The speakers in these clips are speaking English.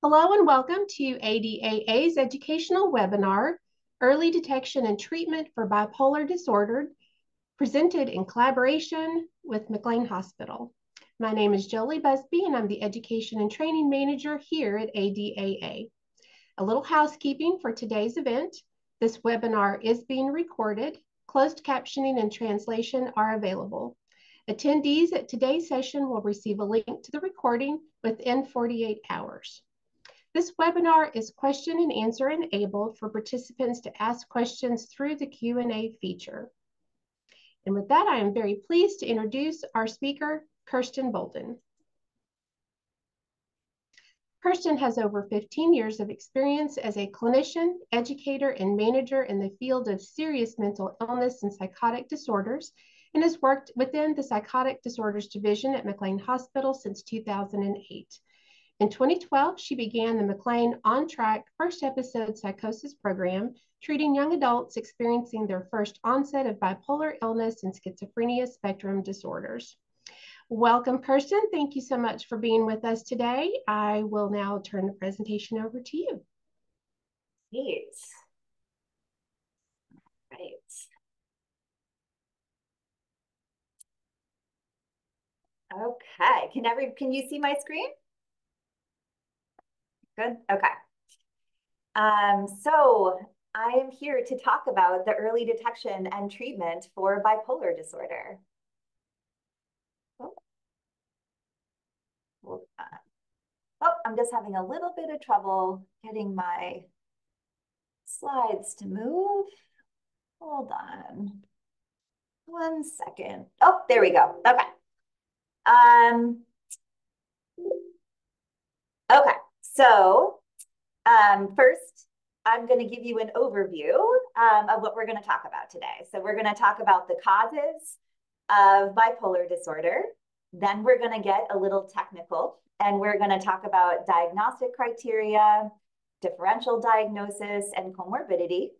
Hello and welcome to ADAA's educational webinar, Early Detection and Treatment for Bipolar Disorder, presented in collaboration with McLean Hospital. My name is Jolie Busby and I'm the Education and Training Manager here at ADAA. A little housekeeping for today's event. This webinar is being recorded. Closed captioning and translation are available. Attendees at today's session will receive a link to the recording within 48 hours. This webinar is question and answer enabled for participants to ask questions through the Q&A feature. And with that, I am very pleased to introduce our speaker, Kirsten Bolden. Kirsten has over 15 years of experience as a clinician, educator, and manager in the field of serious mental illness and psychotic disorders, and has worked within the Psychotic Disorders Division at McLean Hospital since 2008. In 2012, she began the McLean On Track First Episode Psychosis Program, treating young adults experiencing their first onset of bipolar illness and schizophrenia spectrum disorders. Welcome, Kirsten. Thank you so much for being with us today. I will now turn the presentation over to you. Great. Right. Okay. Can you see my screen? Good. Okay. So I am here to talk about the early detection and treatment for bipolar disorder. Oh, I'm just having a little bit of trouble getting my slides to move. Hold on. 1 second. Oh, there we go. Okay. Okay. So first, I'm going to give you an overview of what we're going to talk about today. So we're going to talk about the causes of bipolar disorder. Then we're going to get a little technical, and we're going to talk about diagnostic criteria, differential diagnosis, and comorbidity.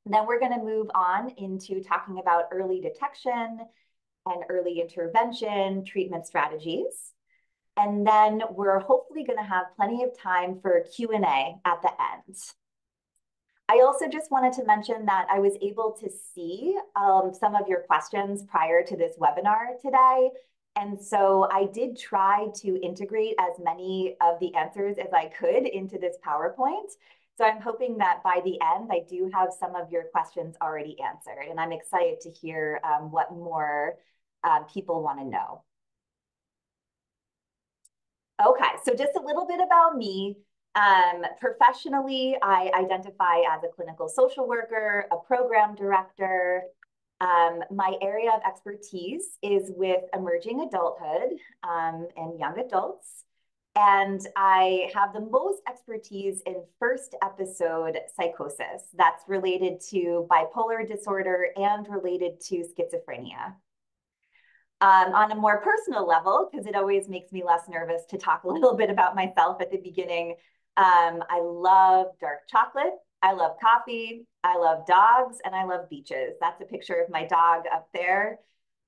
Then we're going to move on into talking about early detection and early intervention treatment strategies. And then we're hopefully going to have plenty of time for Q&A at the end. I also just wanted to mention that I was able to see some of your questions prior to this webinar today. And so I did try to integrate as many of the answers as I could into this PowerPoint. So I'm hoping that by the end, I do have some of your questions already answered. And I'm excited to hear what more people want to know. Okay, so just a little bit about me. Professionally, I identify as a clinical social worker, a program director. My area of expertise is with emerging adulthood and young adults. And I have the most expertise in first episode psychosis that's related to bipolar disorder and related to schizophrenia. On a more personal level, because it always makes me less nervous to talk a little bit about myself at the beginning, I love dark chocolate, I love coffee, I love dogs, and I love beaches. That's a picture of my dog up there.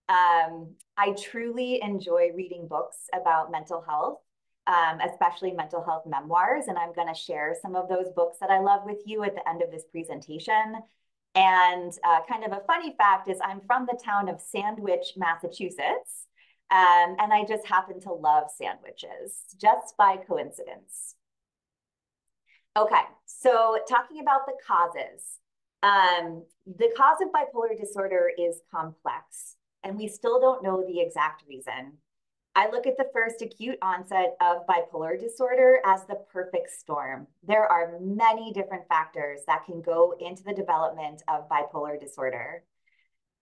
I truly enjoy reading books about mental health, especially mental health memoirs, and I'm going to share some of those books that I love with you at the end of this presentation. And kind of a funny fact is I'm from the town of Sandwich, Massachusetts, and I just happen to love sandwiches, just by coincidence. Okay, so talking about the causes. The cause of bipolar disorder is complex, and we still don't know the exact reason. I look at the first acute onset of bipolar disorder as the perfect storm. There are many different factors that can go into the development of bipolar disorder.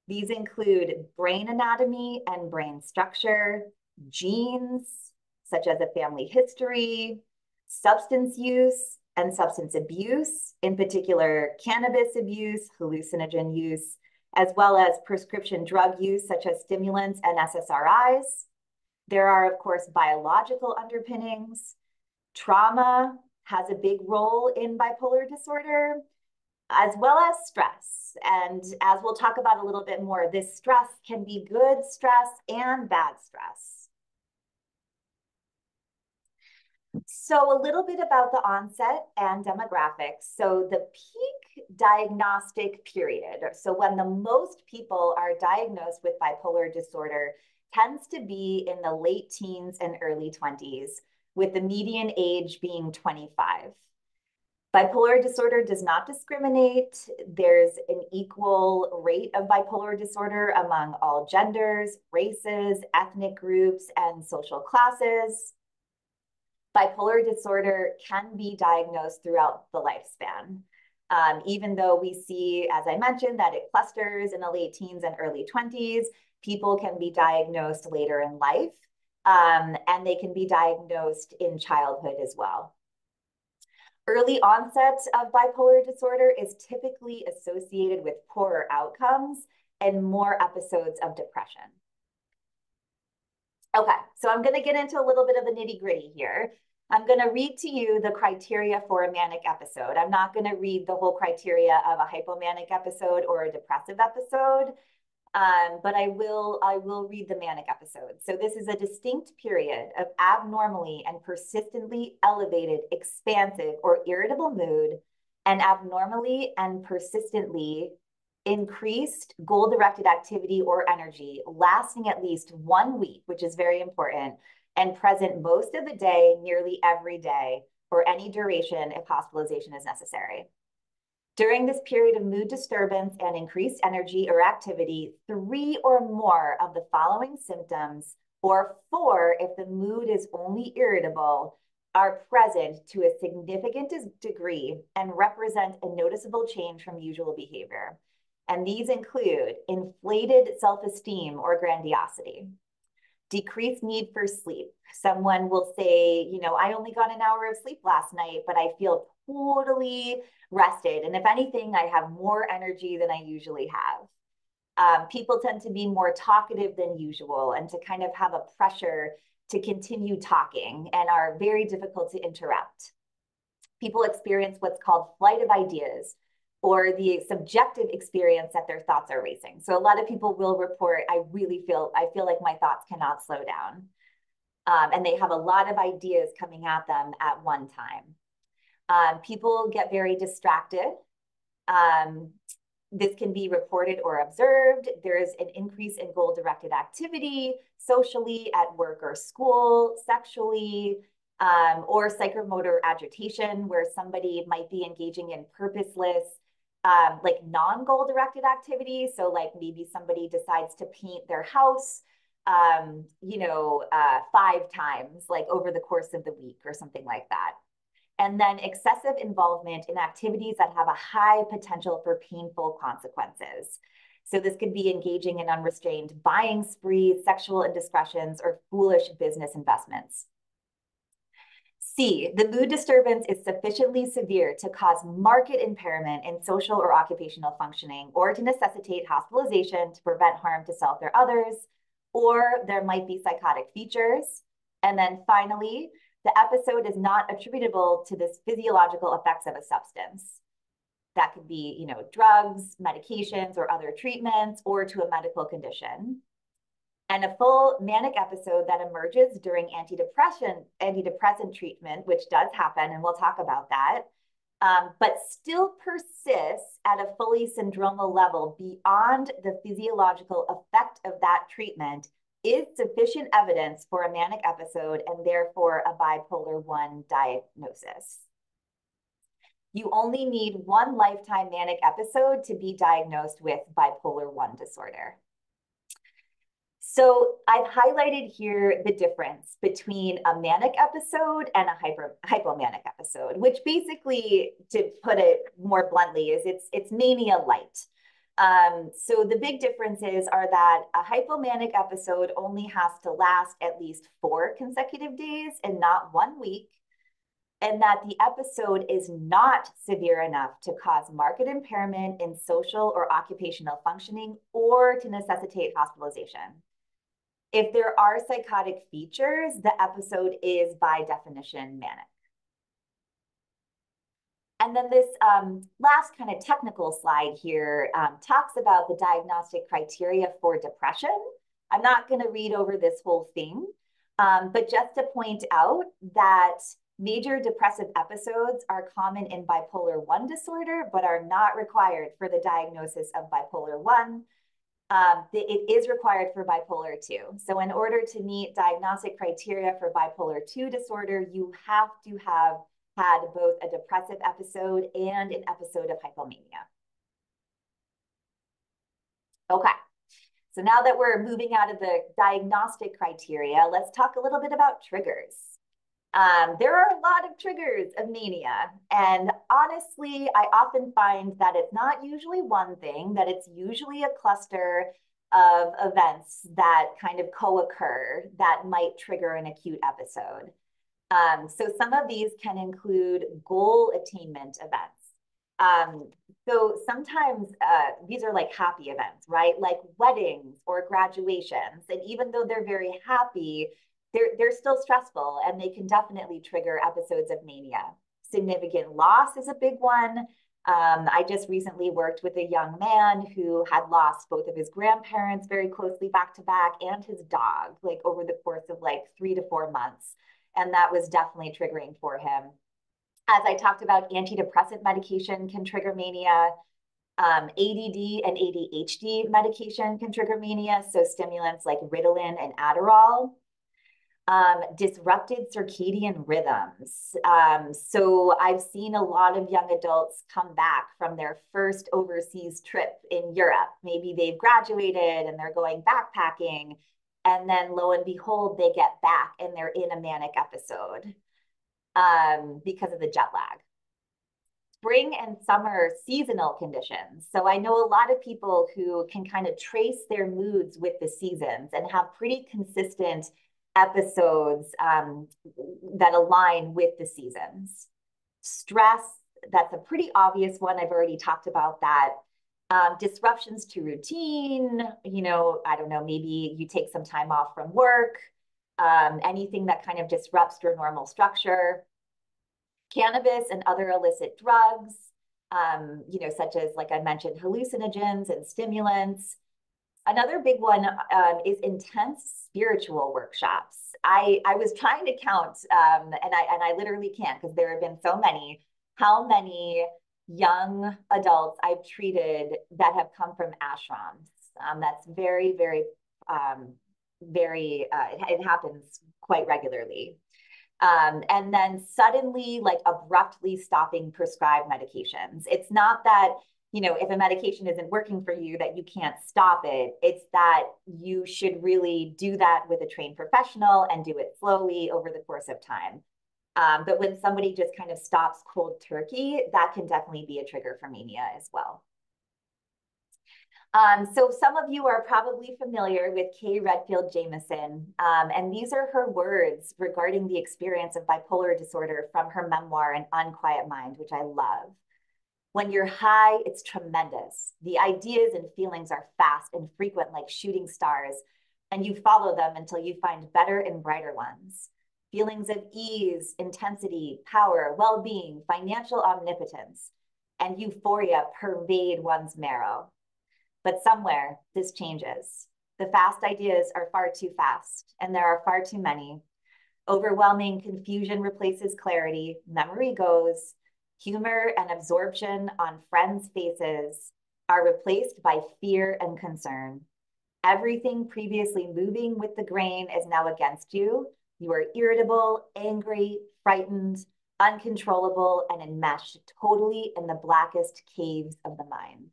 These include brain anatomy and brain structure, genes, such as a family history, substance use and substance abuse, in particular cannabis abuse, hallucinogen use, as well as prescription drug use, such as stimulants and SSRIs. There are, of course, biological underpinnings. Trauma has a big role in bipolar disorder, as well as stress. And as we'll talk about a little bit more, this stress can be good stress and bad stress. So a little bit about the onset and demographics. So the peak diagnostic period, so when the most people are diagnosed with bipolar disorder, tends to be in the late teens and early 20s, with the median age being 25. Bipolar disorder does not discriminate. There's an equal rate of bipolar disorder among all genders, races, ethnic groups, and social classes. Bipolar disorder can be diagnosed throughout the lifespan. Even though we see, as I mentioned, that it clusters in the late teens and early 20s, people can be diagnosed later in life, and they can be diagnosed in childhood as well. Early onset of bipolar disorder is typically associated with poorer outcomes and more episodes of depression. Okay, so I'm going to get into a little bit of the nitty-gritty here. I'm going to read to you the criteria for a manic episode. I'm not going to read the whole criteria of a hypomanic episode or a depressive episode, but I will read the manic episode. So this is a distinct period of abnormally and persistently elevated, expansive, or irritable mood, and abnormally and persistently increased goal-directed activity or energy lasting at least 1 week, which is very important, and present most of the day, nearly every day, for any duration if hospitalization is necessary. During this period of mood disturbance and increased energy or activity, 3 or more of the following symptoms, or 4 if the mood is only irritable, are present to a significant degree and represent a noticeable change from usual behavior. And these include inflated self-esteem or grandiosity, decreased need for sleep. Someone will say, you know, I only got an hour of sleep last night, but I feel totally rested. And if anything, I have more energy than I usually have. People tend to be more talkative than usual and to kind of have a pressure to continue talking and are very difficult to interrupt. People experience what's called flight of ideas, or the subjective experience that their thoughts are racing. So a lot of people will report, I feel like my thoughts cannot slow down. And they have a lot of ideas coming at them at one time. People get very distracted. This can be reported or observed. There is an increase in goal-directed activity, socially, at work or school, sexually, or psychomotor agitation, where somebody might be engaging in purposeless, like non-goal directed activity. So like maybe somebody decides to paint their house, 5 times, like over the course of the week or something like that. And then excessive involvement in activities that have a high potential for painful consequences. So this could be engaging in unrestrained buying sprees, sexual indiscretions, or foolish business investments. C, the mood disturbance is sufficiently severe to cause marked impairment in social or occupational functioning, or to necessitate hospitalization to prevent harm to self or others, or there might be psychotic features. And then finally, the episode is not attributable to the physiological effects of a substance. That could be, drugs, medications, or other treatments, or to a medical condition. And a full manic episode that emerges during antidepressant treatment, which does happen, and we'll talk about that, but still persists at a fully syndromal level beyond the physiological effect of that treatment, is sufficient evidence for a manic episode and therefore a bipolar 1 diagnosis. You only need 1 lifetime manic episode to be diagnosed with bipolar 1 disorder. So I've highlighted here the difference between a manic episode and a hypomanic episode, which basically, to put it more bluntly, is it's mania light. So the big differences are that a hypomanic episode only has to last at least 4 consecutive days and not 1 week, and that the episode is not severe enough to cause marked impairment in social or occupational functioning or to necessitate hospitalization. If there are psychotic features, the episode is by definition manic. And then this last kind of technical slide here talks about the diagnostic criteria for depression. I'm not going to read over this whole thing, but just to point out that Major depressive episodes are common in bipolar 1 disorder, but are not required for the diagnosis of bipolar 1. It is required for bipolar 2. So in order to meet diagnostic criteria for bipolar 2 disorder, you have to have had both a depressive episode and an episode of hypomania. Okay, so now that we're moving out of the diagnostic criteria, let's talk a little bit about triggers. There are a lot of triggers of mania, and honestly, I often find that it's not usually one thing, that it's usually a cluster of events that kind of co-occur that might trigger an acute episode. So some of these can include goal attainment events. So sometimes these are like happy events, right? Like weddings or graduations. And even though they're very happy, they're still stressful, and they can definitely trigger episodes of mania. Significant loss is a big one. I just recently worked with a young man who had lost both of his grandparents very closely back to back and his dog, like over the course of like 3 to 4 months. And that was definitely triggering for him. As I talked about, antidepressant medication can trigger mania. ADD and ADHD medication can trigger mania, so stimulants like Ritalin and Adderall. Disrupted circadian rhythms. So I've seen a lot of young adults come back from their first overseas trip in Europe. Maybe they've graduated and they're going backpacking, and then lo and behold, they get back and they're in a manic episode because of the jet lag. Spring and summer seasonal conditions. So I know a lot of people who can kind of trace their moods with the seasons and have pretty consistent episodes that align with the seasons. Stress, that's a pretty obvious one. I've already talked about that. Disruptions to routine, I don't know, maybe you take some time off from work, anything that kind of disrupts your normal structure. Cannabis and other illicit drugs, such as, like I mentioned, hallucinogens and stimulants. Another big one is intense spiritual workshops. I was trying to count, and I literally can't, because there have been so many, how many young adults I've treated that have come from ashrams. That's very, very, it happens quite regularly. And then suddenly, like abruptly stopping prescribed medications. It's not that, if a medication isn't working for you, that you can't stop it. It's that you should really do that with a trained professional and do it slowly over the course of time. But when somebody just kind of stops cold turkey, that can definitely be a trigger for mania as well. So some of you are probably familiar with Kay Redfield Jamison, and these are her words regarding the experience of bipolar disorder from her memoir, An Unquiet Mind, which I love. When you're high, it's tremendous. The ideas and feelings are fast and frequent like shooting stars, and you follow them until you find better and brighter ones. Feelings of ease, intensity, power, well-being, financial omnipotence, and euphoria pervade one's marrow. But somewhere this changes. The fast ideas are far too fast, and there are far too many. Overwhelming confusion replaces clarity, memory goes, humor and absorption on friends' faces are replaced by fear and concern. Everything previously moving with the grain is now against you. You are irritable, angry, frightened, uncontrollable, and enmeshed totally in the blackest caves of the mind.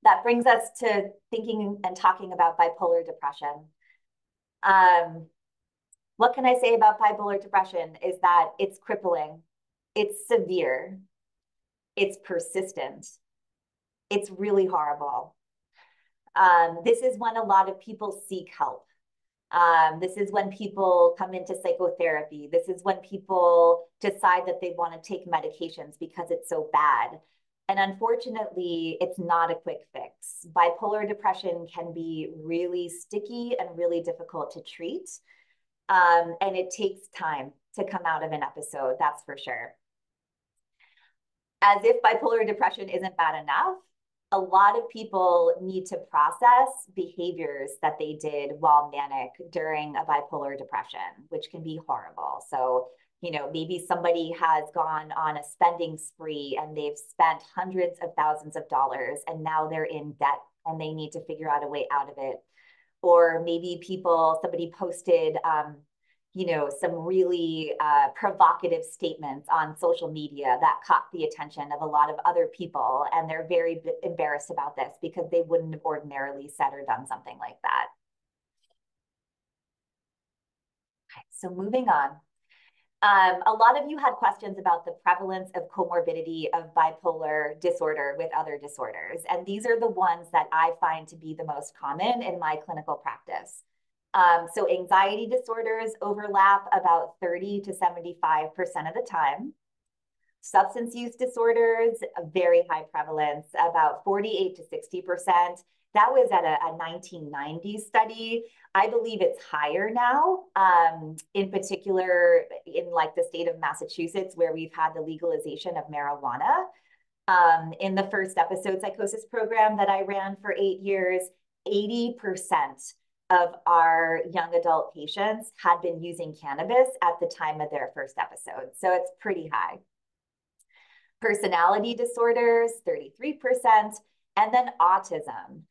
That brings us to thinking and talking about bipolar depression. What can I say about bipolar depression is that it's crippling, it's severe, it's persistent, it's really horrible. This is when a lot of people seek help. This is when people come into psychotherapy. This is when people decide that they want to take medications because it's so bad. And unfortunately, it's not a quick fix. Bipolar depression can be really sticky and really difficult to treat. And it takes time to come out of an episode, that's for sure. As if bipolar depression isn't bad enough, a lot of people need to process behaviors that they did while manic during a bipolar depression, which can be horrible. So, you know, maybe somebody has gone on a spending spree and they've spent hundreds of thousands of dollars and now they're in debt and they need to figure out a way out of it. Or maybe somebody posted, you know, some really provocative statements on social media that caught the attention of a lot of other people. And they're very embarrassed about this because they wouldn't have ordinarily said or done something like that. Okay, so moving on. A lot of you had questions about the prevalence of comorbidity of bipolar disorder with other disorders. And these are the ones that I find to be the most common in my clinical practice. So anxiety disorders overlap about 30 to 75% of the time. Substance use disorders, a very high prevalence, about 48 to 60%. That was at a 1990 study. I believe it's higher now, in particular in like the state of Massachusetts, where we've had the legalization of marijuana. In the first episode psychosis program that I ran for 8 years, 80% of our young adult patients had been using cannabis at the time of their first episode. So it's pretty high. Personality disorders, 33%, and then autism.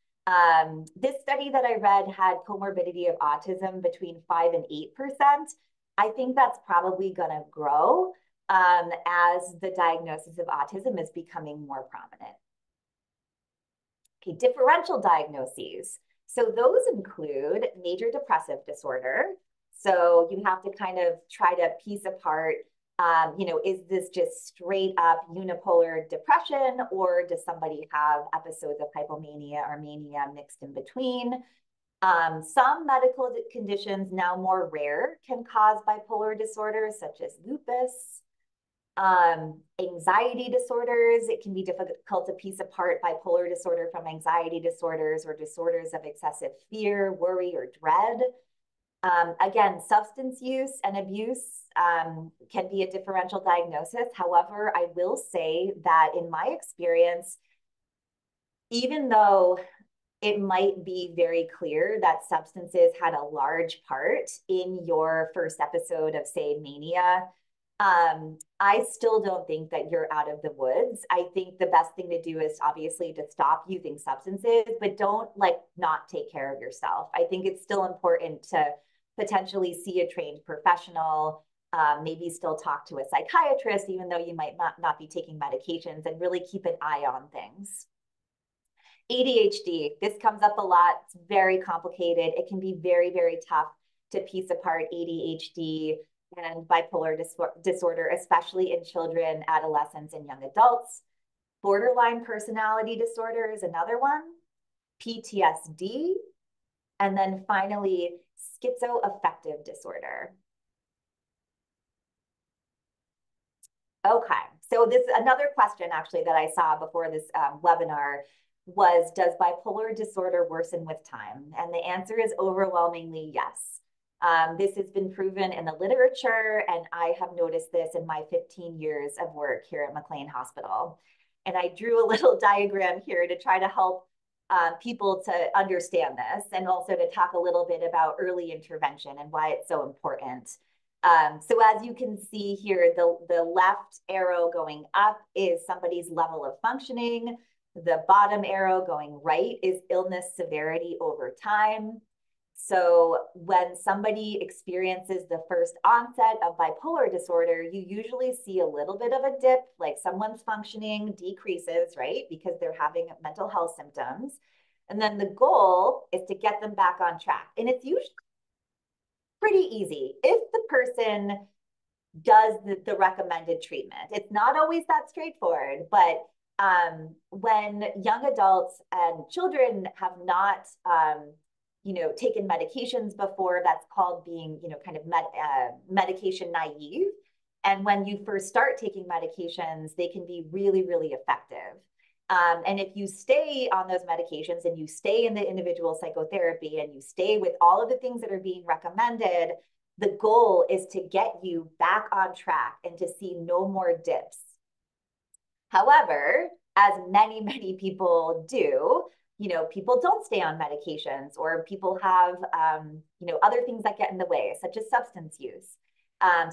This study that I read had comorbidity of autism between 5 and 8%. I think that's probably going to grow as the diagnosis of autism is becoming more prominent. Okay, differential diagnoses. So those include major depressive disorder. So you have to kind of try to piece apart, you know, is this just straight up unipolar depression, or does somebody have episodes of hypomania or mania mixed in between? Some medical conditions, now more rare, can cause bipolar disorders, such as lupus. Anxiety disorders, it can be difficult to piece apart bipolar disorder from anxiety disorders or disorders of excessive fear, worry, or dread. Again, substance use and abuse can be a differential diagnosis. However, I will say that in my experience, even though it might be very clear that substances had a large part in your first episode of, say, mania, I still don't think that you're out of the woods. I think the best thing to do is obviously to stop using substances, but don't like not take care of yourself. I think it's still important to potentially see a trained professional, maybe still talk to a psychiatrist, even though you might not be taking medications, and really keep an eye on things. ADHD, this comes up a lot. It's very complicated. It can be very, very tough to piece apart ADHD and bipolar disorder, especially in children, adolescents, and young adults. Borderline personality disorder is another one. PTSD. And then finally, schizoaffective disorder. Okay, so this another question actually that I saw before this webinar was, does bipolar disorder worsen with time? And the answer is overwhelmingly yes. This has been proven in the literature, and I have noticed this in my 15 years of work here at McLean Hospital. And I drew a little diagram here to try to help people to understand this, and also to talk a little bit about early intervention and why it's so important. So as you can see here, the left arrow going up is somebody's level of functioning. The bottom arrow going right is illness severity over time. So when somebody experiences the first onset of bipolar disorder, you usually see a little bit of a dip, like someone's functioning decreases, right? Because they're having mental health symptoms. And then the goal is to get them back on track. And it's usually pretty easy if the person does the recommended treatment. It's not always that straightforward, but when young adults and children have not taken medications before, that's called being, kind of medication naive. And when you first start taking medications, they can be really, really effective. And if you stay on those medications and you stay in the individual psychotherapy and you stay with all of the things that are being recommended, the goal is to get you back on track and to see no more dips. However, as many people do, people don't stay on medications, or people have, other things that get in the way, such as substance use.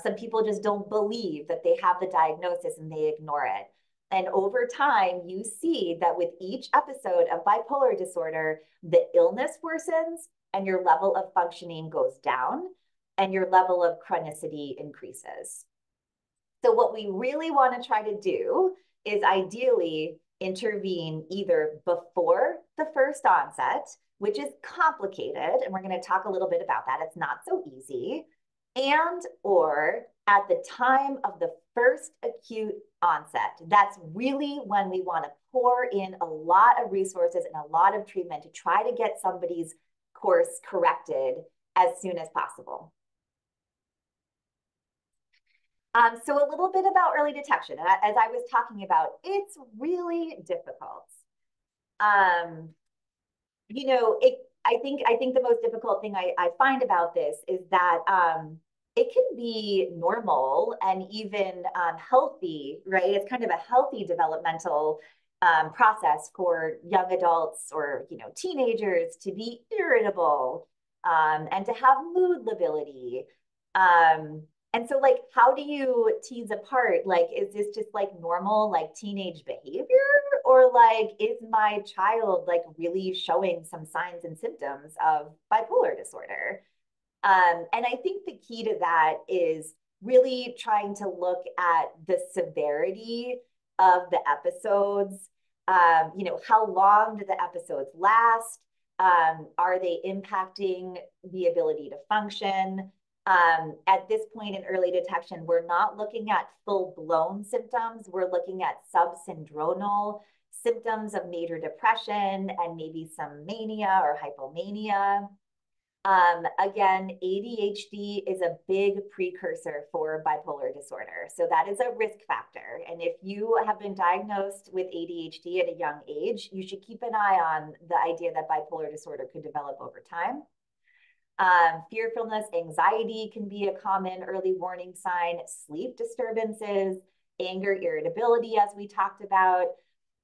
Some people just don't believe that they have the diagnosis and they ignore it. And over time, you see that with each episode of bipolar disorder, the illness worsens and your level of functioning goes down and your level of chronicity increases. So what we really want to try to do is ideally intervene either before the first onset, which is complicated, and we're going to talk a little bit about that. It's not so easy, and or at the time of the first acute onset. That's really when we want to pour in a lot of resources and a lot of treatment to try to get somebody's course corrected as soon as possible. So a little bit about early detection. As I was talking about, it's really difficult. I think the most difficult thing I find about this is that it can be normal and even healthy, right? It's kind of a healthy developmental process for young adults or teenagers to be irritable and to have mood lability. And so like, how do you tease apart, like, is this just like normal, like teenage behavior? Or like, is my child like really showing some signs and symptoms of bipolar disorder? And I think the key to that is really trying to look at the severity of the episodes. How long do the episodes last? Are they impacting the ability to function? At this point in early detection, we're not looking at full-blown symptoms. We're looking at subsyndromal symptoms of major depression and maybe some mania or hypomania. Again, ADHD is a big precursor for bipolar disorder. So that is a risk factor. And if you have been diagnosed with ADHD at a young age, you should keep an eye on the idea that bipolar disorder could develop over time. Fearfulness, anxiety can be a common early warning sign, sleep disturbances, anger, irritability, as we talked about,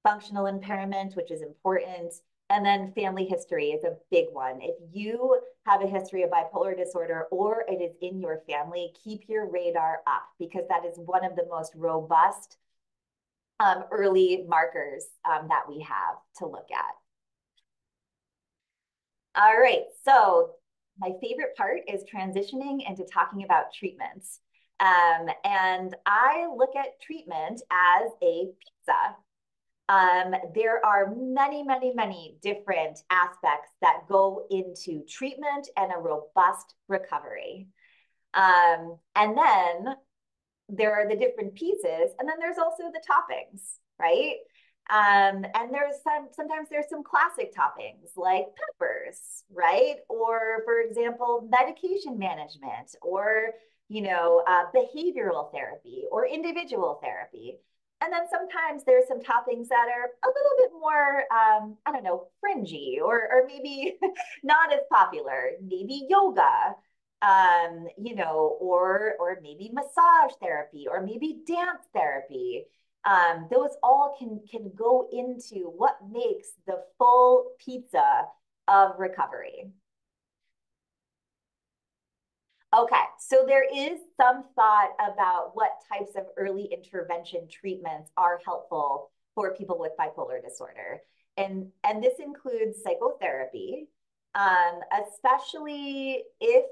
functional impairment, which is important. And then family history is a big one. If you have a history of bipolar disorder or it is in your family, keep your radar up, because that is one of the most robust early markers that we have to look at. All right, so my favorite part is transitioning into talking about treatments. And I look at treatment as a pizza. There are many different aspects that go into treatment and a robust recovery. And then there are the different pieces, and then there's also the toppings, right? And there's sometimes there's some classic toppings like peppers, right? Or for example, medication management, or behavioral therapy or individual therapy. And then sometimes there's some toppings that are a little bit more, I don't know, fringy or maybe not as popular. Maybe yoga, or maybe massage therapy, or maybe dance therapy. Those all can go into what makes the full pizza of recovery. Okay, so there is some thought about what types of early intervention treatments are helpful for people with bipolar disorder. And this includes psychotherapy, especially if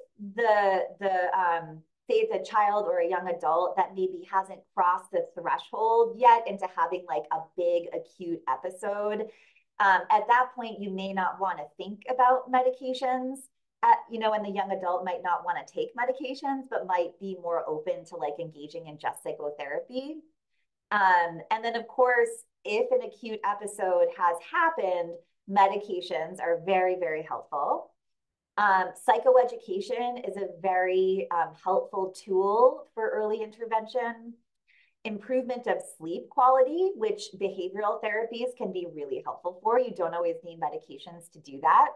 say it's a child or a young adult that maybe hasn't crossed the threshold yet into having like a big acute episode. At that point, you may not want to think about medications. And the young adult might not want to take medications, but might be more open to like engaging in just psychotherapy. And then of course, if an acute episode has happened, medications are very helpful. Psychoeducation is a very helpful tool for early intervention. Improvement of sleep quality, which behavioral therapies can be really helpful for. You don't always need medications to do that.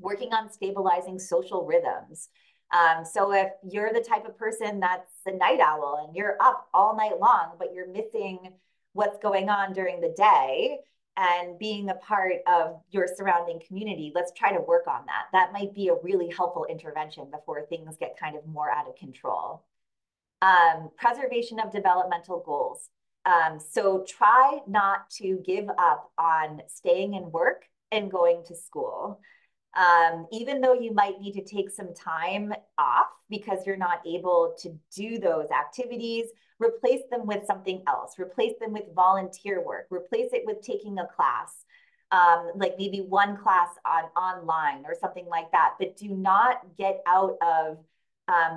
Working on stabilizing social rhythms. So if you're the type of person that's a night owl and you're up all night long, but you're missing what's going on during the day and being a part of your surrounding community, let's try to work on that. That might be a really helpful intervention before things get kind of more out of control. Preservation of developmental goals. So try not to give up on staying in work and going to school. Even though you might need to take some time off because you're not able to do those activities, replace them with something else, replace them with volunteer work, replace it with taking a class, like maybe one class online or something like that, but do not get out of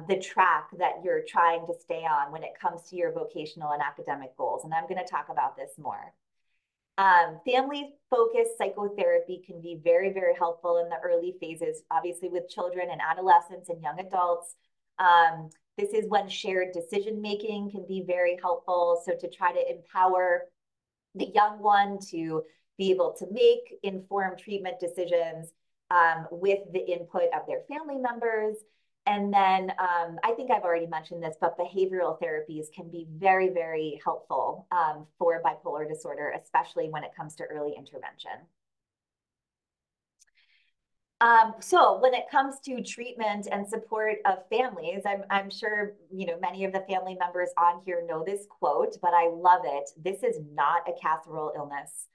the track that you're trying to stay on when it comes to your vocational and academic goals. And I'm going to talk about this more. Family-focused psychotherapy can be very, very helpful in the early phases, obviously with children and adolescents and young adults. This is when shared decision-making can be very helpful. So to try to empower the young one to be able to make informed treatment decisions with the input of their family members. And then I think I've already mentioned this, but behavioral therapies can be very, very helpful for bipolar disorder, especially when it comes to early intervention. So when it comes to treatment and support of families, I'm sure many of the family members on here know this quote, but I love it. This is not a casserole illness.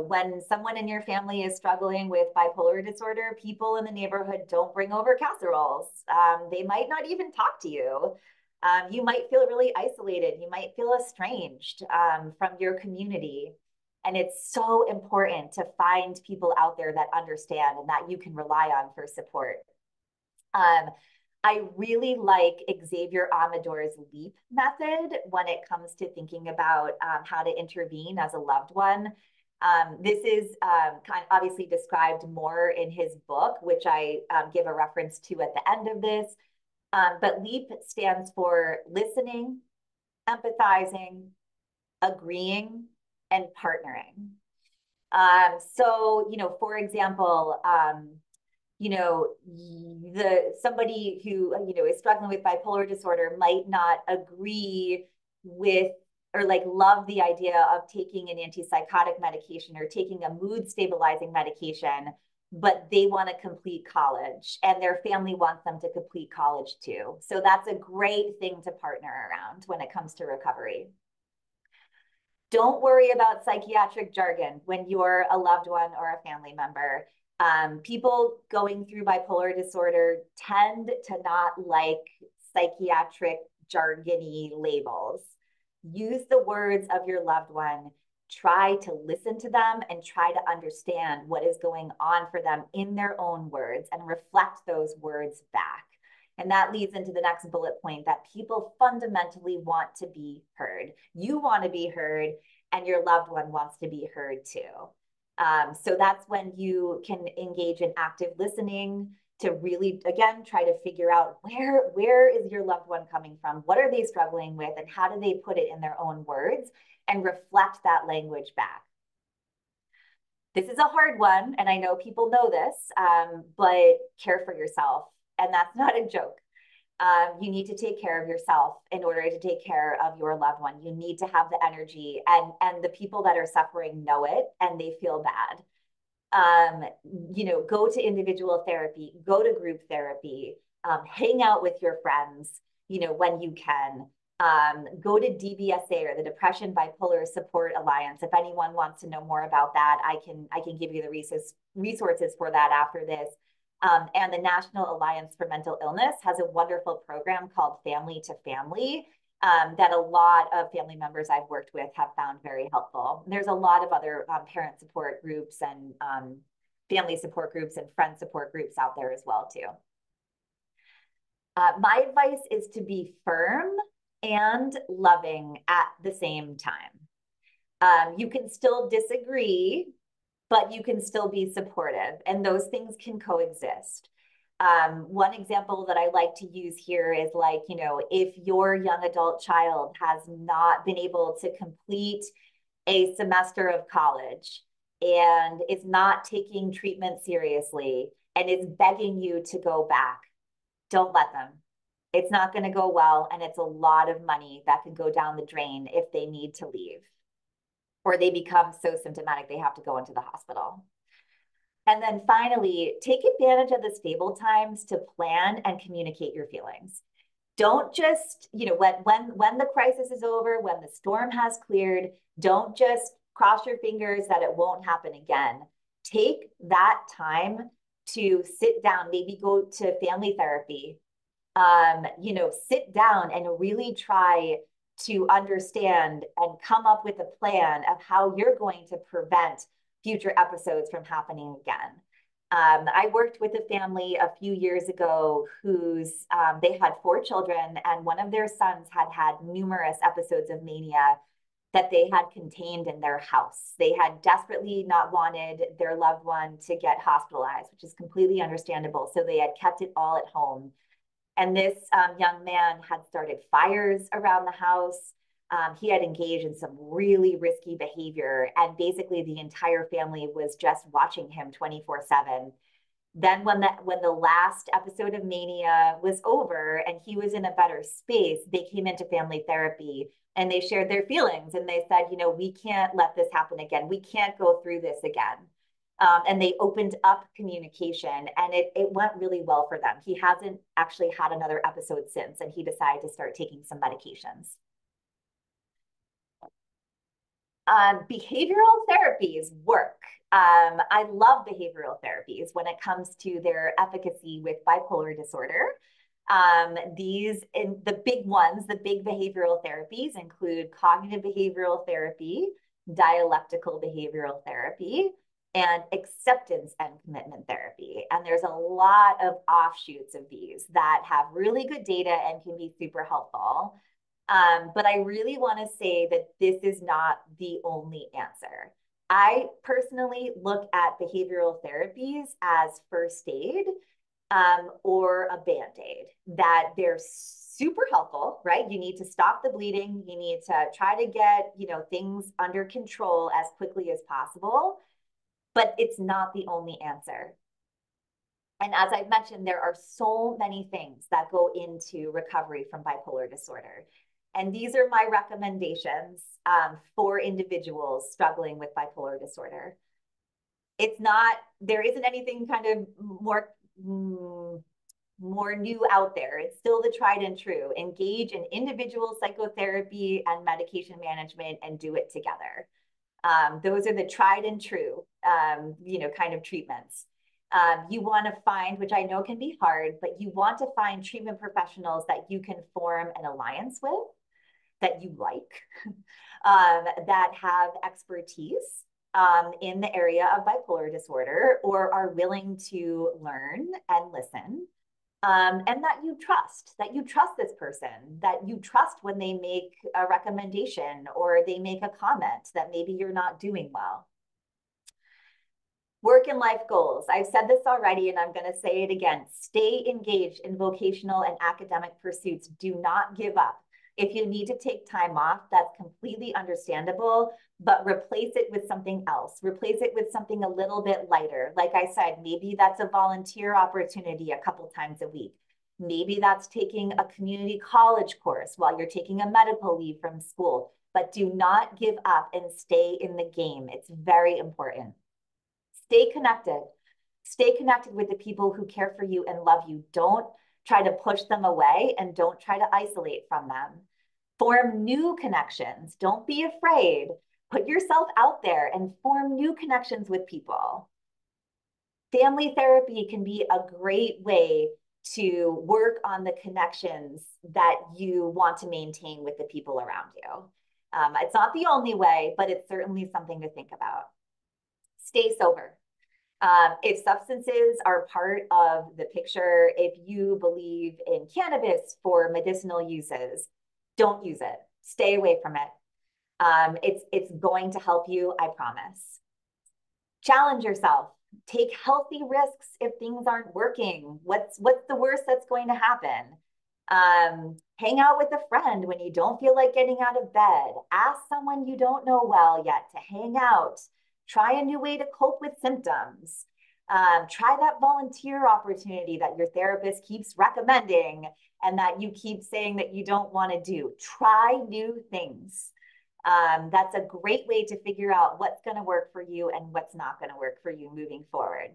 When someone in your family is struggling with bipolar disorder, people in the neighborhood don't bring over casseroles. They might not even talk to you. You might feel really isolated. You might feel estranged from your community. And it's so important to find people out there that understand and that you can rely on for support. I really like Xavier Amador's LEAP method when it comes to thinking about how to intervene as a loved one. This is kind of obviously described more in his book, which I give a reference to at the end of this. But LEAP stands for listening, empathizing, agreeing, and partnering. So, for example, somebody who, is struggling with bipolar disorder might not agree with or love the idea of taking an antipsychotic medication or taking a mood stabilizing medication, but they want to complete college and their family wants them to complete college too. So that's a great thing to partner around when it comes to recovery. Don't worry about psychiatric jargon when you're a loved one or a family member. People going through bipolar disorder tend to not like psychiatric jargony labels. Use the words of your loved one. Try to listen to them and try to understand what is going on for them in their own words and reflect those words back. And that leads into the next bullet point, that people fundamentally want to be heard. You want to be heard, and your loved one wants to be heard too. So that's when you can engage in active listening to really, again, try to figure out where is your loved one coming from? What are they struggling with? And how do they put it in their own words and reflect that language back? This is a hard one, and I know people know this, but care for yourself. And that's not a joke. You need to take care of yourself in order to take care of your loved one. You need to have the energy, and the people that are suffering know it and they feel bad. Go to individual therapy, go to group therapy, hang out with your friends, when you can. Go to DBSA, or the Depression Bipolar Support Alliance. If anyone wants to know more about that, I can give you the resources for that after this. And the National Alliance for Mental Illness has a wonderful program called Family to Family that a lot of family members I've worked with have found very helpful. There's a lot of other parent support groups and family support groups and friend support groups out there as well too. My advice is to be firm and loving at the same time. You can still disagree, but you can still be supportive, and those things can coexist. One example that I like to use here is if your young adult child has not been able to complete a semester of college and is not taking treatment seriously and is begging you to go back, don't let them. It's not going to go well, and it's a lot of money that could go down the drain if they need to leave or they become so symptomatic they have to go into the hospital. And then finally, take advantage of the stable times to plan and communicate your feelings. Don't just, when the crisis is over, when the storm has cleared, don't just cross your fingers that it won't happen again. Take that time to sit down, maybe go to family therapy, sit down and really try to understand and come up with a plan of how you're going to prevent future episodes from happening again. I worked with a family a few years ago whose they had 4 children, and one of their sons had numerous episodes of mania that they had contained in their house. They had desperately not wanted their loved one to get hospitalized, which is completely understandable. So they had kept it all at home. And this young man had started fires around the house. He had engaged in some really risky behavior, and basically the entire family was just watching him 24/7. Then when the last episode of mania was over and he was in a better space, they came into family therapy and they shared their feelings, and they said, we can't let this happen again. We can't go through this again. And they opened up communication, and it went really well for them. He hasn't actually had another episode since, and he decided to start taking some medications. Behavioral therapies work. I love behavioral therapies when it comes to their efficacy with bipolar disorder. The big ones, the big behavioral therapies include cognitive behavioral therapy, dialectical behavioral therapy, and acceptance and commitment therapy. And there's a lot of offshoots of these that have really good data and can be super helpful. But I really want to say that this is not the only answer. I personally look at behavioral therapies as first aid or a Band-Aid, that they're super helpful, right? You need to stop the bleeding. You need to try to get, things under control as quickly as possible, but it's not the only answer. And as I've mentioned, there are so many things that go into recovery from bipolar disorder. And these are my recommendations for individuals struggling with bipolar disorder. There isn't anything kind of more new out there. It's still the tried and true. Engage in individual psychotherapy and medication management and do it together. Those are the tried and true, kind of treatments. You want to find, which I know can be hard, but you want to find treatment professionals that you can form an alliance with, that you like, that have expertise in the area of bipolar disorder or are willing to learn and listen, and that you trust this person, that you trust when they make a recommendation or they make a comment that maybe you're not doing well. Work and life goals. I've said this already, and I'm going to say it again. Stay engaged in vocational and academic pursuits. Do not give up. If you need to take time off, that's completely understandable, but replace it with something else. Replace it with something a little bit lighter. Like I said, maybe that's a volunteer opportunity a couple times a week. Maybe that's taking a community college course while you're taking a medical leave from school. But do not give up and stay in the game. It's very important. Stay connected. Stay connected with the people who care for you and love you. Don't try to push them away, and don't try to isolate from them. Form new connections. Don't be afraid. Put yourself out there and form new connections with people. Family therapy can be a great way to work on the connections that you want to maintain with the people around you. It's not the only way, but it's certainly something to think about. Stay sober. If substances are part of the picture, if you believe in cannabis for medicinal uses, don't use it. Stay away from it. It's going to help you, I promise. Challenge yourself. Take healthy risks if things aren't working. What's the worst that's going to happen? Hang out with a friend when you don't feel like getting out of bed. Ask someone you don't know well yet to hang out. Try a new way to cope with symptoms. Try that volunteer opportunity that your therapist keeps recommending and that you keep saying that you don't want to do. Try new things. That's a great way to figure out what's going to work for you and what's not going to work for you moving forward.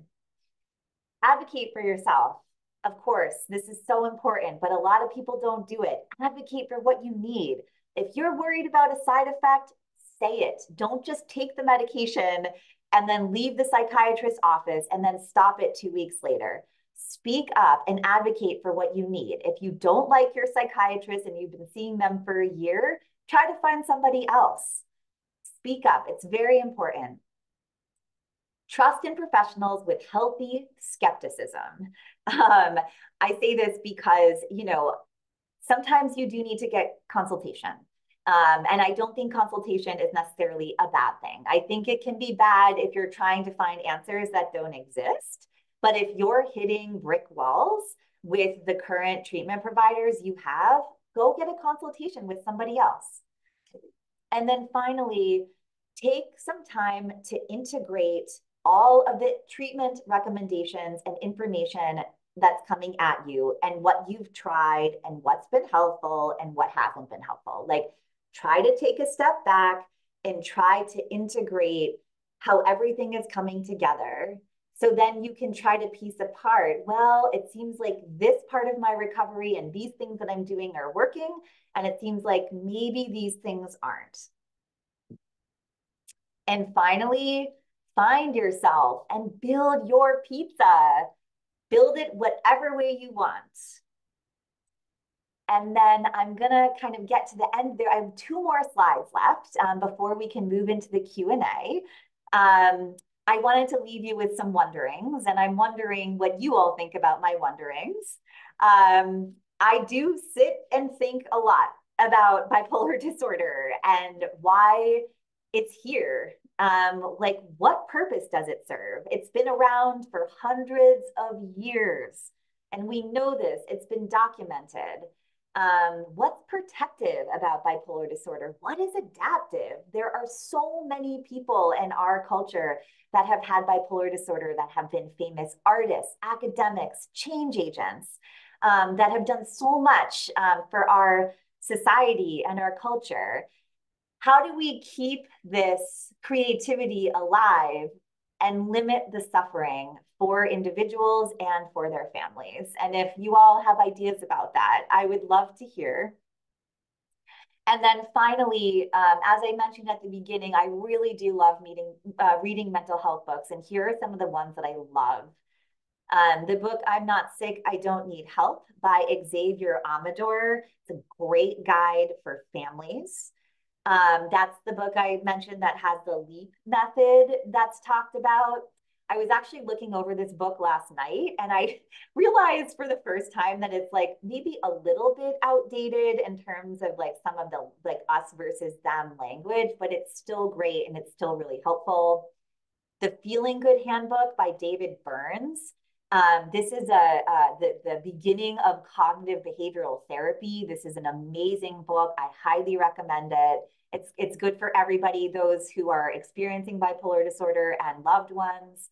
Advocate for yourself. Of course, this is so important, but a lot of people don't do it. Advocate for what you need. If you're worried about a side effect, say it. Don't just take the medication and then leave the psychiatrist's office and then stop it 2 weeks later. Speak up and advocate for what you need. If you don't like your psychiatrist and you've been seeing them for a year, try to find somebody else. Speak up. It's very important. Trust in professionals with healthy skepticism. I say this because, sometimes you do need to get consultation. And I don't think consultation is necessarily a bad thing. I think it can be bad if you're trying to find answers that don't exist. But if you're hitting brick walls with the current treatment providers you have, go get a consultation with somebody else. And then finally, take some time to integrate all of the treatment recommendations and information that's coming at you and what you've tried and what's been helpful and what hasn't been helpful. Like, try to take a step back and try to integrate how everything is coming together. So then you can try to piece apart, well, it seems like this part of my recovery and these things that I'm doing are working, and it seems like maybe these things aren't. And finally, find yourself and build your pizza. Build it whatever way you want. And then I'm gonna kind of get to the end there. I have 2 more slides left before we can move into the Q&A. I wanted to leave you with some wonderings, and I'm wondering what you all think about my wonderings. I do sit and think a lot about bipolar disorder and why it's here. Like, what purpose does it serve? It's been around for hundreds of years, and we know this. It's been documented. What's protective about bipolar disorder? What is adaptive? There are so many people in our culture that have had bipolar disorder that have been famous artists, academics, change agents, that have done so much for our society and our culture. How do we keep this creativity alive and limit the suffering for individuals and for their families? And if you all have ideas about that, I would love to hear. And then finally, as I mentioned at the beginning, I really do love reading mental health books. And here are some of the ones that I love. The book, I'm Not Sick, I Don't Need Help by Xavier Amador. It's a great guide for families. That's the book I mentioned that has the LEAP method that's talked about. I was actually looking over this book last night, and I realized for the first time that it's like maybe a little bit outdated in terms of like some of the like us versus them language, but it's still great and it's still really helpful. The Feeling Good Handbook by David Burns. This is the beginning of cognitive behavioral therapy. This is an amazing book. I highly recommend it. It's good for everybody, those who are experiencing bipolar disorder and loved ones.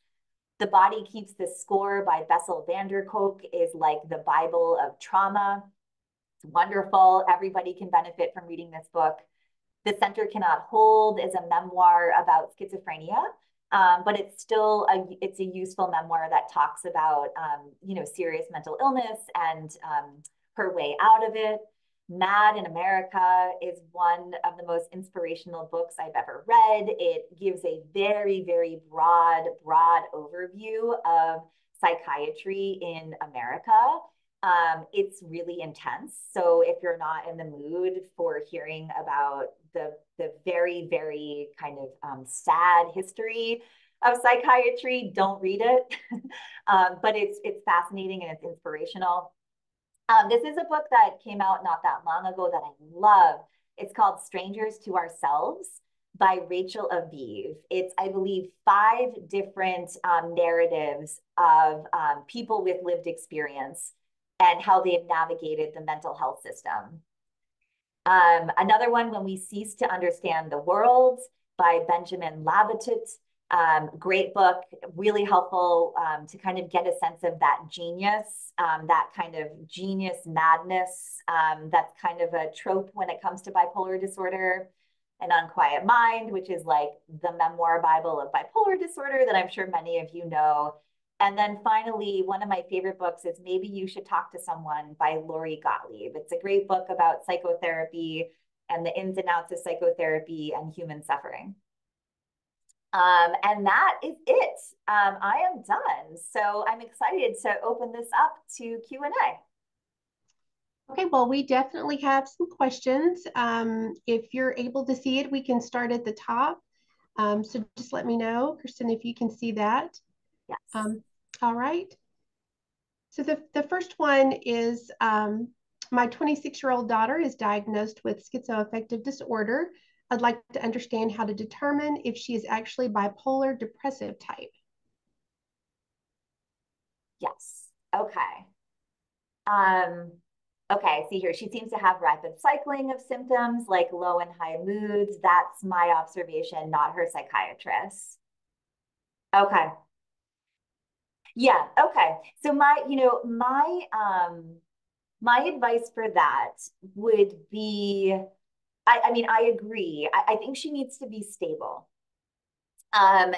The Body Keeps the Score by Bessel van der Kolk is like the Bible of trauma. It's wonderful. Everybody can benefit from reading this book. The Center Cannot Hold is a memoir about schizophrenia, but it's still a useful memoir that talks about serious mental illness and her way out of it. Mad in America is one of the most inspirational books I've ever read. It gives a very, very broad overview of psychiatry in America. It's really intense. So if you're not in the mood for hearing about the very, very kind of sad history of psychiatry, don't read it. But it's fascinating and it's inspirational. This is a book that came out not that long ago that I love. It's called Strangers to Ourselves by Rachel Aviv. It's, I believe, 5 different narratives of people with lived experience and how they've navigated the mental health system. Another one, When We Cease to Understand the World by Benjamin Labatut. Great book, really helpful to kind of get a sense of that genius, that kind of genius madness. That's kind of a trope when it comes to bipolar disorder. An Unquiet Mind, which is like the memoir Bible of bipolar disorder that I'm sure many of you know. And then finally, one of my favorite books is Maybe You Should Talk to Someone by Lori Gottlieb. It's a great book about psychotherapy and the ins and outs of psychotherapy and human suffering. And that is it. I am done. So I'm excited to open this up to Q&A. Okay, well, we definitely have some questions. If you're able to see it, we can start at the top. So just let me know, Kristen, if you can see that. Yes. All right. So the first one is my 26-year-old daughter is diagnosed with schizoaffective disorder. I'd like to understand how to determine if she is actually bipolar depressive type. Yes. Okay. Okay, see here, she seems to have rapid cycling of symptoms like low and high moods. That's my observation, not her psychiatrist. Okay. Yeah, okay. So my advice for that would be, I mean, I agree. I think she needs to be stable. I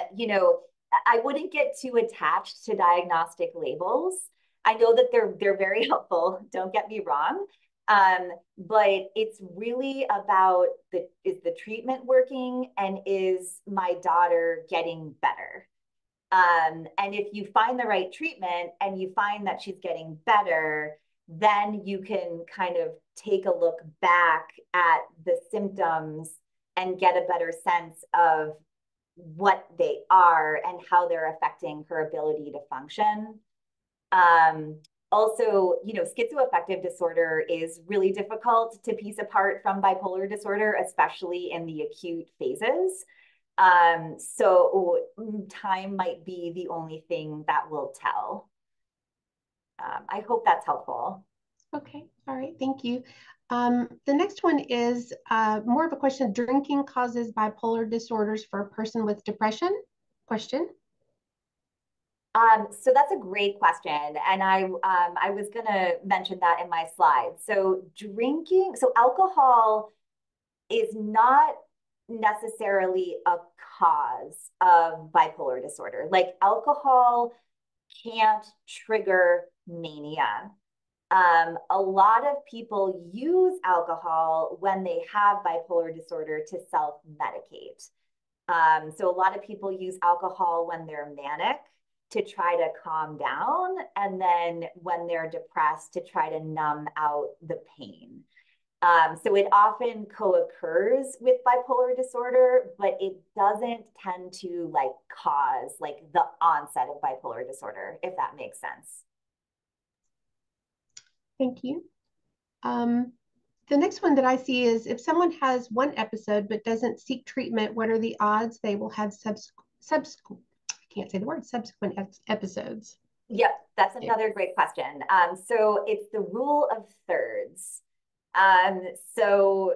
wouldn't get too attached to diagnostic labels. I know that they're very helpful, don't get me wrong. But it's really about is the treatment working and is my daughter getting better? And if you find the right treatment and you find that she's getting better, then you can kind of take a look back at the symptoms and get a better sense of what they are and how they're affecting her ability to function. Also, schizoaffective disorder is really difficult to piece apart from bipolar disorder, especially in the acute phases. So time might be the only thing that will tell. I hope that's helpful. Okay, all right, thank you. The next one is more of a question. Drinking causes bipolar disorders for a person with depression? Question. So that's a great question. And I was gonna mention that in my slides. So alcohol is not necessarily a cause of bipolar disorder. Like alcohol can't trigger mania. A lot of people use alcohol when they have bipolar disorder to self-medicate. So a lot of people use alcohol when they're manic to try to calm down, and then when they're depressed to try to numb out the pain. So it often co-occurs with bipolar disorder, but it doesn't tend to like cause like the onset of bipolar disorder, if that makes sense. Thank you. The next one that I see is if someone has one episode but doesn't seek treatment, what are the odds they will have subsequent I can't say the word, subsequent episodes? Yep, that's another great question. So it's the rule of thirds. So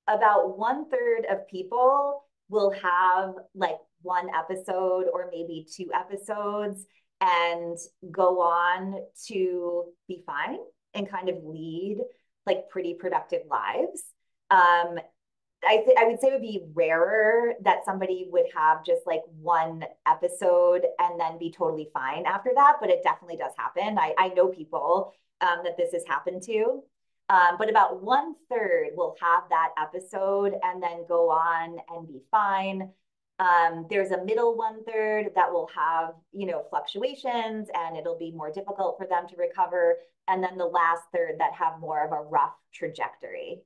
about 1/3 of people will have like one episode or maybe two episodes and go on to be fine and kind of lead like pretty productive lives. I would say it would be rarer that somebody would have just like one episode and then be totally fine after that, but it definitely does happen. I know people that this has happened to. But about 1/3 will have that episode and then go on and be fine. There's a middle 1/3 that will have, fluctuations and it'll be more difficult for them to recover. And then the last third that have more of a rough trajectory.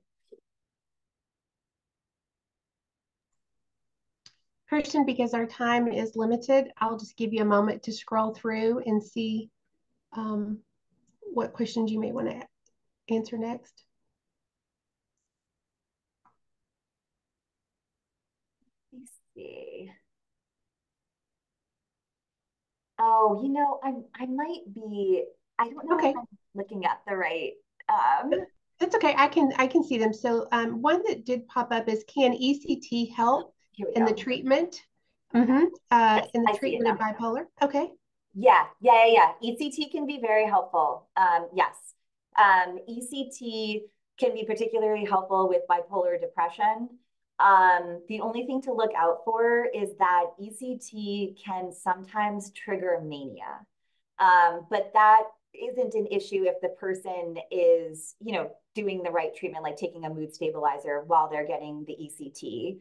Christian, because our time is limited, I'll just give you a moment to scroll through and see what questions you may want to answer next. Let me see. Oh, I might be, I don't know if I'm looking at the right. That's okay. I can see them. So one that did pop up is, can ECT help in the treatment Mm-hmm. Yes, In the I see it treatment of now. bipolar. Okay. Yeah. ECT can be very helpful. Yes. ECT can be particularly helpful with bipolar depression. The only thing to look out for is that ECT can sometimes trigger mania. But that isn't an issue if the person is, doing the right treatment, like taking a mood stabilizer while they're getting the ECT.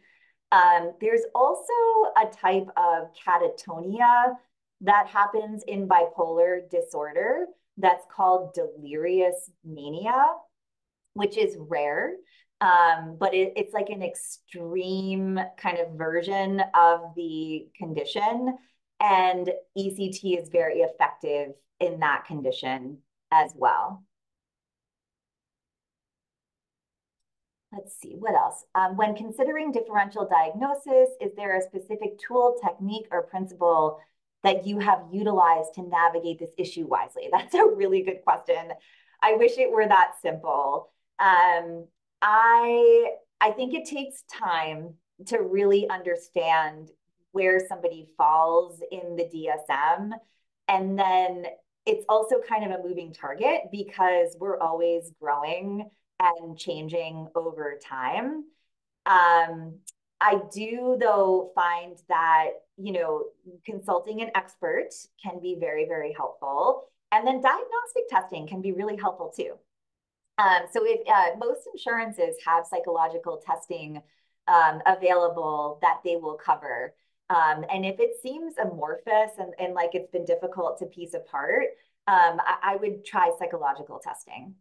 There's also a type of catatonia that happens in bipolar disorder that's called delirious mania, which is rare. But it's like an extreme kind of version of the condition. And ECT is very effective in that condition as well. Let's see, what else? When considering differential diagnosis, is there a specific tool, technique, or principle that you have utilized to navigate this issue wisely? That's a really good question. I wish it were that simple. I think it takes time to really understand where somebody falls in the DSM. And then it's also kind of a moving target because we're always growing and changing over time. Um, I do, though, find that, consulting an expert can be very, very helpful. And then diagnostic testing can be really helpful too. So if most insurances have psychological testing available that they will cover. And if it seems amorphous and like it's been difficult to piece apart, I would try psychological testing.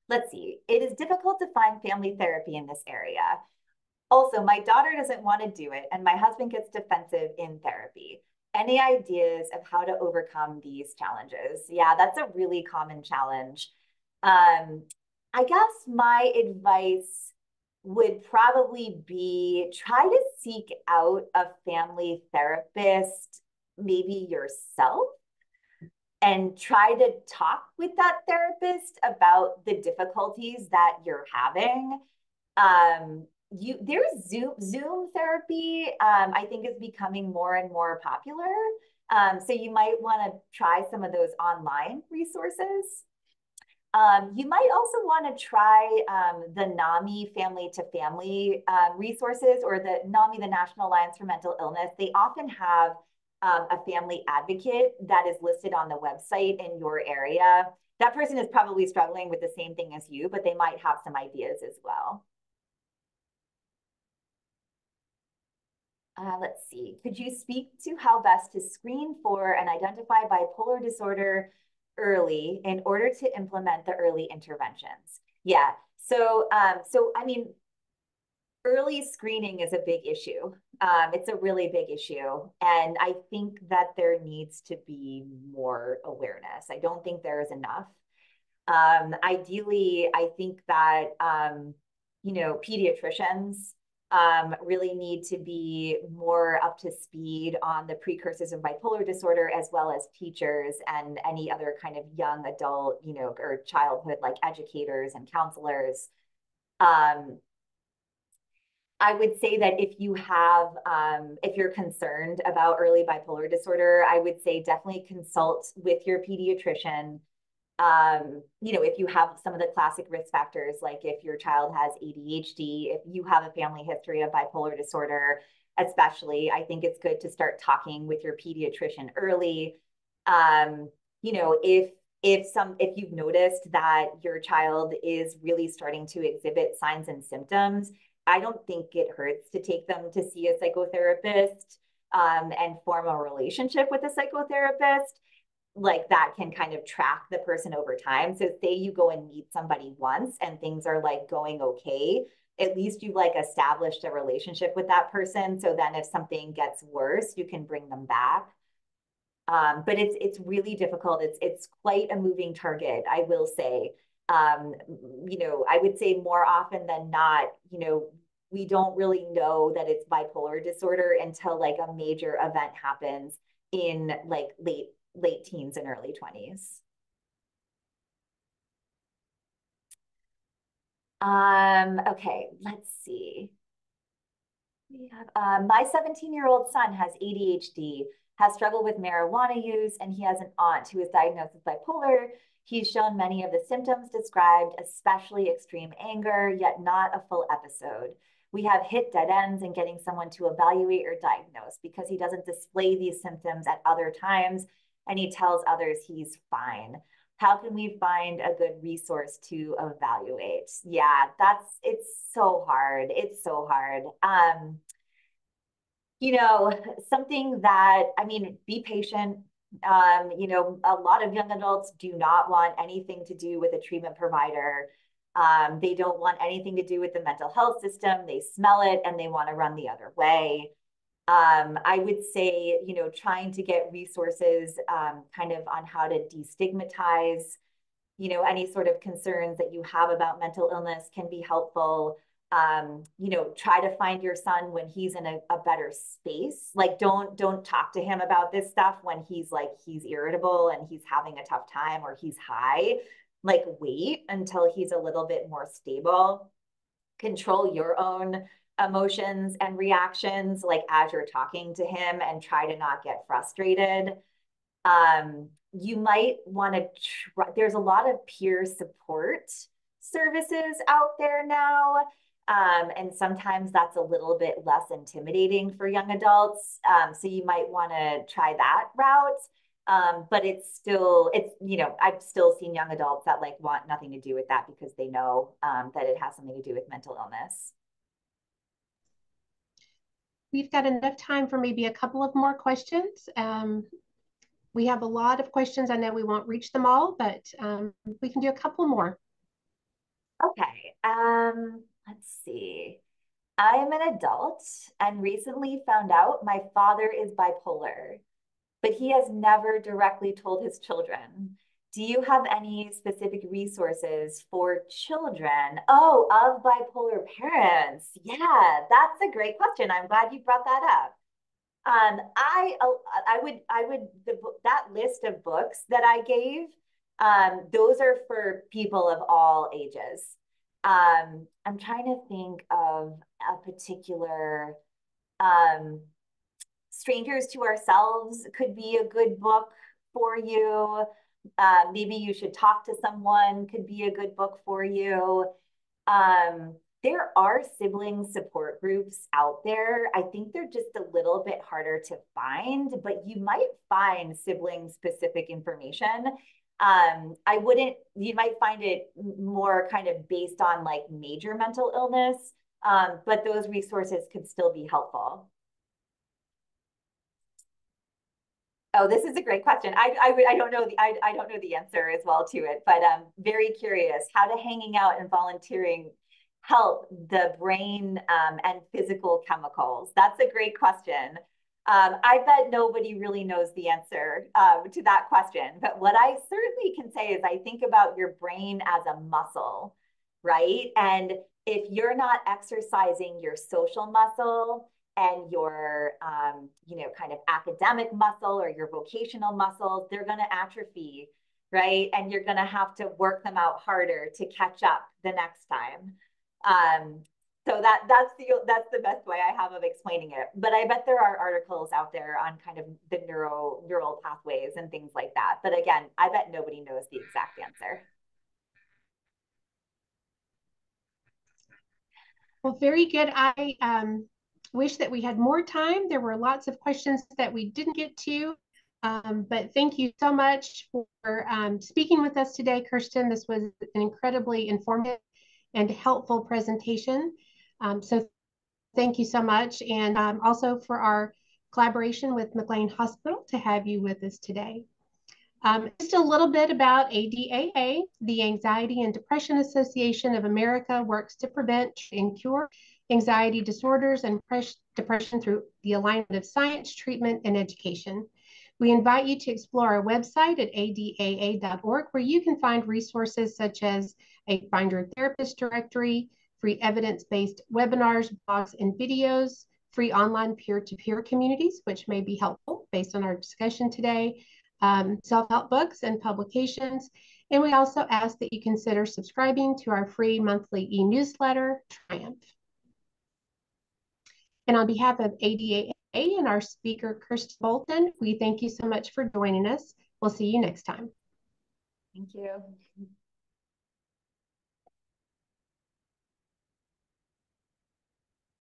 Let's see. It is difficult to find family therapy in this area. Also, my daughter doesn't want to do it, and my husband gets defensive in therapy. Any ideas of how to overcome these challenges? Yeah, that's a really common challenge. I guess my advice would probably be try to seek out a family therapist, maybe yourself, and try to talk with that therapist about the difficulties that you're having. There's Zoom therapy, I think is becoming more and more popular. So you might want to try some of those online resources. You might also want to try the NAMI family to family resources, or the NAMI, the National Alliance for Mental Illness. They often have a family advocate that is listed on the website in your area. That person is probably struggling with the same thing as you, but they might have some ideas as well. Let's see. Could you speak to how best to screen for and identify bipolar disorder early in order to implement the early interventions? Yeah. So I mean, early screening is a big issue. It's a really big issue. And I think that there needs to be more awareness. I don't think there is enough. Ideally, I think that, pediatricians really need to be more up to speed on the precursors of bipolar disorder, as well as teachers and any other kind of young adult, or childhood, like educators and counselors. I would say that if you're concerned about early bipolar disorder, I would say definitely consult with your pediatrician. If you have some of the classic risk factors, like if your child has ADHD, if you have a family history of bipolar disorder, especially, I think it's good to start talking with your pediatrician early. If you've noticed that your child is really starting to exhibit signs and symptoms, I don't think it hurts to take them to see a psychotherapist and form a relationship with a psychotherapist. Like that can kind of track the person over time. So say you go and meet somebody once and things are like going okay, at least you've like established a relationship with that person. So then if something gets worse, you can bring them back. But it's really difficult. It's quite a moving target, I will say. I would say more often than not, we don't really know that it's bipolar disorder until like a major event happens in like late teens and early 20s. Okay, let's see. We have my 17-year-old son has ADHD, has struggled with marijuana use, and he has an aunt who is diagnosed with bipolar. He's shown many of the symptoms described, especially extreme anger, yet not a full episode. We have hit dead ends in getting someone to evaluate or diagnose because he doesn't display these symptoms at other times and he tells others he's fine. How can we find a good resource to evaluate? Yeah, it's so hard. It's so hard. You know, something that, I mean, be patient. You know, a lot of young adults do not want anything to do with a treatment provider. They don't want anything to do with the mental health system. They smell it and they want to run the other way. I would say, you know, trying to get resources kind of on how to destigmatize, you know, any sort of concerns that you have about mental illness can be helpful. You know, try to find your son when he's in a better space. Like don't talk to him about this stuff when he's like he's irritable and he's having a tough time or he's high. Like wait until he's a little bit more stable. Control your own emotions and reactions like as you're talking to him and try to not get frustrated. You might want to try, there's a lot of peer support services out there now. And sometimes that's a little bit less intimidating for young adults. So you might want to try that route. But it's, you know, I've still seen young adults that like want nothing to do with that because they know that it has something to do with mental illness. We've got enough time for maybe a couple of more questions. We have a lot of questions. I know we won't reach them all, but we can do a couple more. Okay, let's see. I am an adult and recently found out my father is bipolar, but he has never directly told his children. Do you have any specific resources for children? Oh, of bipolar parents. Yeah, that's a great question. I'm glad you brought that up. That list of books that I gave, those are for people of all ages. I'm trying to think of a particular, um, Strangers to Ourselves could be a good book for you. Maybe you should talk to someone could be a good book for you. There are sibling support groups out there. I think they're just a little bit harder to find, but you might find sibling specific information. I wouldn't, you might find it more kind of based on like major mental illness, but those resources could still be helpful. Oh, this is a great question. I don't know I don't know the answer as well to it, but very curious how to hanging out and volunteering help the brain and physical chemicals. That's a great question. I bet nobody really knows the answer to that question. But what I certainly can say is I think about your brain as a muscle, right? And if you're not exercising your social muscle, and your you know kind of academic muscle or your vocational muscles, they're going to atrophy, right? And you're going to have to work them out harder to catch up the next time. So that's the best way I have of explaining it. But I bet there are articles out there on kind of the neural pathways and things like that. But again, I bet nobody knows the exact answer. Well, very good. I wish that we had more time. There were lots of questions that we didn't get to, but thank you so much for speaking with us today, Kirsten. This was an incredibly informative and helpful presentation. So thank you so much. And also for our collaboration with McLean Hospital to have you with us today. Just a little bit about ADAA. The Anxiety and Depression Association of America works to prevent and cure anxiety disorders and depression through the alignment of science, treatment, and education. We invite you to explore our website at adaa.org, where you can find resources such as a Find Your Therapist directory, free evidence-based webinars, blogs, and videos, free online peer-to-peer communities, which may be helpful based on our discussion today, self-help books and publications. And we also ask that you consider subscribing to our free monthly e-newsletter, Triumph. And on behalf of ADAA and our speaker, Kirsten Bolton, we thank you so much for joining us. We'll see you next time. Thank you.